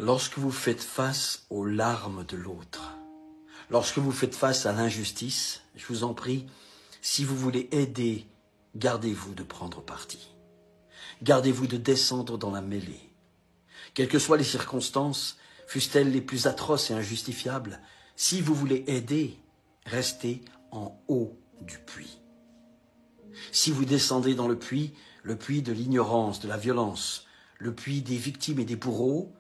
Lorsque vous faites face aux larmes de l'autre, lorsque vous faites face à l'injustice, je vous en prie, si vous voulez aider, gardez-vous de prendre parti. Gardez-vous de descendre dans la mêlée. Quelles que soient les circonstances, fussent-elles les plus atroces et injustifiables, si vous voulez aider, restez en haut du puits. Si vous descendez dans le puits de l'ignorance, de la violence, le puits des victimes et des bourreaux,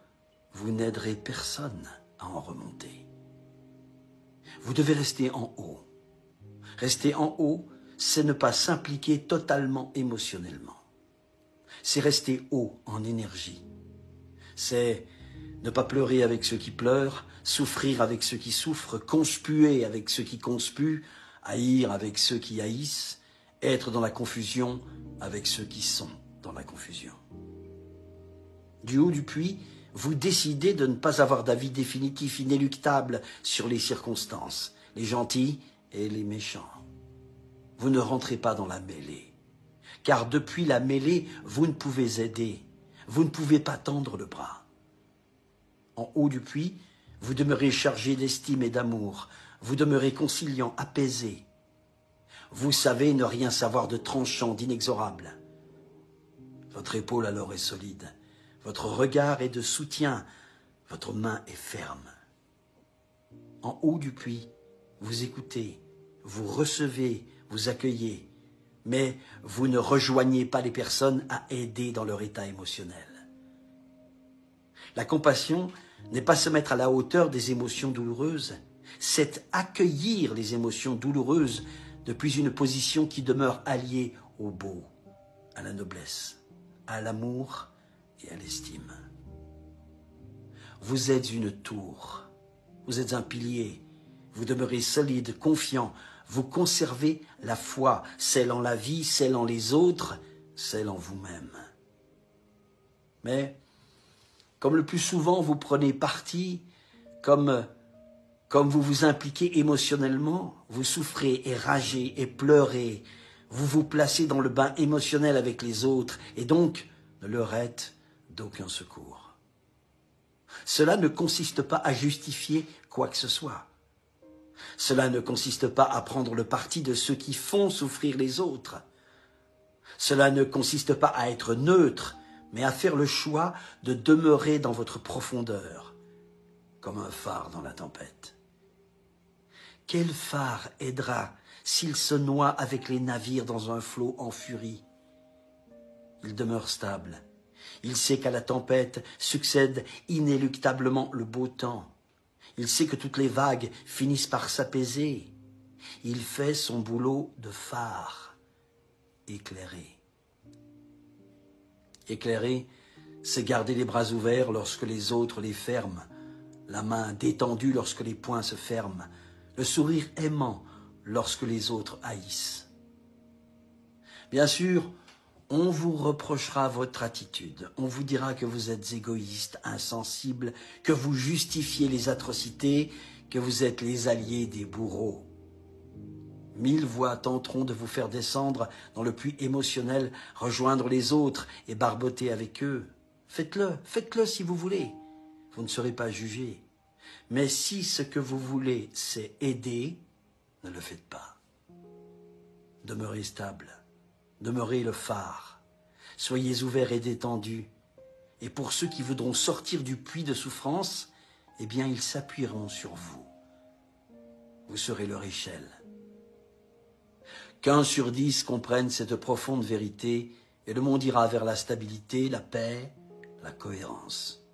vous n'aiderez personne à en remonter. Vous devez rester en haut. Rester en haut, c'est ne pas s'impliquer totalement émotionnellement. C'est rester haut en énergie. C'est ne pas pleurer avec ceux qui pleurent, souffrir avec ceux qui souffrent, conspuer avec ceux qui conspuent, haïr avec ceux qui haïssent, être dans la confusion avec ceux qui sont dans la confusion. Du haut du puits, vous décidez de ne pas avoir d'avis définitif, inéluctable sur les circonstances, les gentils et les méchants. Vous ne rentrez pas dans la mêlée, car depuis la mêlée, vous ne pouvez aider, vous ne pouvez pas tendre le bras. En haut du puits, vous demeurez chargé d'estime et d'amour, vous demeurez conciliant, apaisé. Vous savez ne rien savoir de tranchant, d'inexorable. Votre épaule alors est solide. Votre regard est de soutien, votre main est ferme. En haut du puits, vous écoutez, vous recevez, vous accueillez, mais vous ne rejoignez pas les personnes à aider dans leur état émotionnel. La compassion n'est pas se mettre à la hauteur des émotions douloureuses, c'est accueillir les émotions douloureuses depuis une position qui demeure alliée au beau, à la noblesse, à l'amour et à l'estime. Vous êtes une tour, vous êtes un pilier, vous demeurez solide, confiant, vous conservez la foi, celle en la vie, celle en les autres, celle en vous-même. Mais, comme le plus souvent vous prenez parti, comme vous vous impliquez émotionnellement, vous souffrez et ragez et pleurez, vous vous placez dans le bain émotionnel avec les autres et donc ne leur êtes d'aucun secours. Cela ne consiste pas à justifier quoi que ce soit. Cela ne consiste pas à prendre le parti de ceux qui font souffrir les autres. Cela ne consiste pas à être neutre, mais à faire le choix de demeurer dans votre profondeur, comme un phare dans la tempête. Quel phare aidera s'il se noie avec les navires dans un flot en furie? Il demeure stable. Il sait qu'à la tempête succède inéluctablement le beau temps. Il sait que toutes les vagues finissent par s'apaiser. Il fait son boulot de phare, éclairé. Éclairer, c'est garder les bras ouverts lorsque les autres les ferment, la main détendue lorsque les poings se ferment, le sourire aimant lorsque les autres haïssent. Bien sûr, on vous reprochera votre attitude, on vous dira que vous êtes égoïste, insensible, que vous justifiez les atrocités, que vous êtes les alliés des bourreaux. 1000 voix tenteront de vous faire descendre dans le puits émotionnel, rejoindre les autres et barboter avec eux. Faites-le si vous voulez. Vous ne serez pas jugé. Mais si ce que vous voulez, c'est aider, ne le faites pas. Demeurez stable, demeurez le phare. Soyez ouverts et détendus. Et pour ceux qui voudront sortir du puits de souffrance, eh bien, ils s'appuieront sur vous. Vous serez leur échelle. Qu'1 sur 10 comprennent cette profonde vérité et le monde ira vers la stabilité, la paix, la cohérence.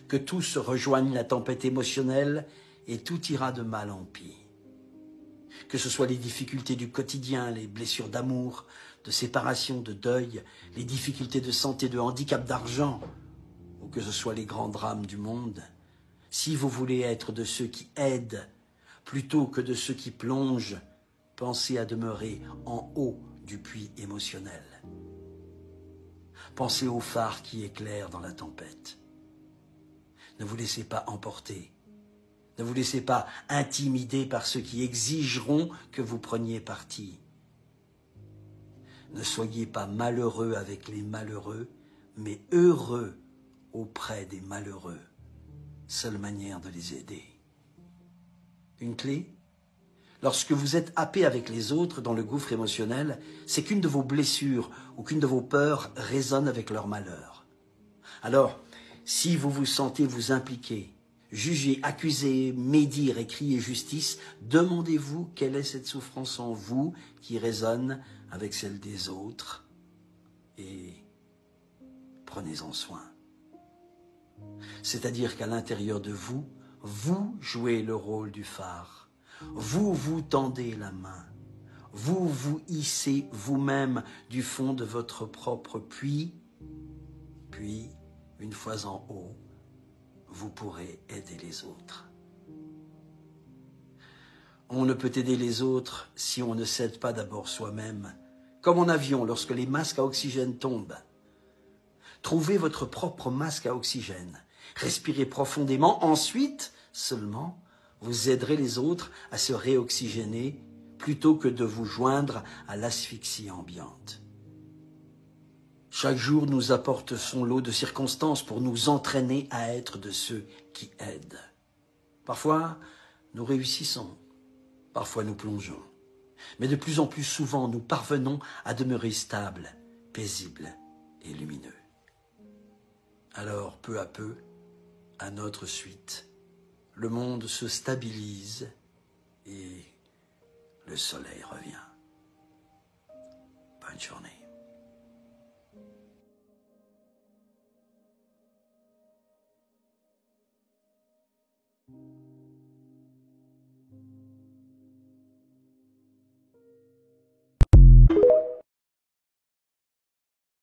Que tous rejoignent la tempête émotionnelle et tout ira de mal en pis. Que ce soit les difficultés du quotidien, les blessures d'amour, de séparation, de deuil, les difficultés de santé, de handicap, d'argent, ou que ce soit les grands drames du monde, si vous voulez être de ceux qui aident plutôt que de ceux qui plongent, pensez à demeurer en haut du puits émotionnel. Pensez au phare qui éclaire dans la tempête. Ne vous laissez pas emporter. Ne vous laissez pas intimider par ceux qui exigeront que vous preniez parti. Ne soyez pas malheureux avec les malheureux, mais heureux auprès des malheureux. Seule manière de les aider. Une clé? Lorsque vous êtes happé avec les autres dans le gouffre émotionnel, c'est qu'une de vos blessures ou qu'une de vos peurs résonne avec leur malheur. Alors, si vous vous sentez vous impliquer, juger, accuser, médire et crier justice, demandez-vous quelle est cette souffrance en vous qui résonne avec celle des autres et prenez-en soin. C'est-à-dire qu'à l'intérieur de vous, vous jouez le rôle du phare. Vous vous tendez la main, vous vous hissez vous-même du fond de votre propre puits, puis, une fois en haut, vous pourrez aider les autres. On ne peut aider les autres si on ne s'aide pas d'abord soi-même, comme en avion lorsque les masques à oxygène tombent. Trouvez votre propre masque à oxygène, respirez profondément, ensuite seulement, vous aiderez les autres à se réoxygéner plutôt que de vous joindre à l'asphyxie ambiante. Chaque jour nous apporte son lot de circonstances pour nous entraîner à être de ceux qui aident. Parfois, nous réussissons, parfois nous plongeons. Mais de plus en plus souvent, nous parvenons à demeurer stables, paisibles et lumineux. Alors, peu à peu, à notre suite, le monde se stabilise et le soleil revient. Bonne journée.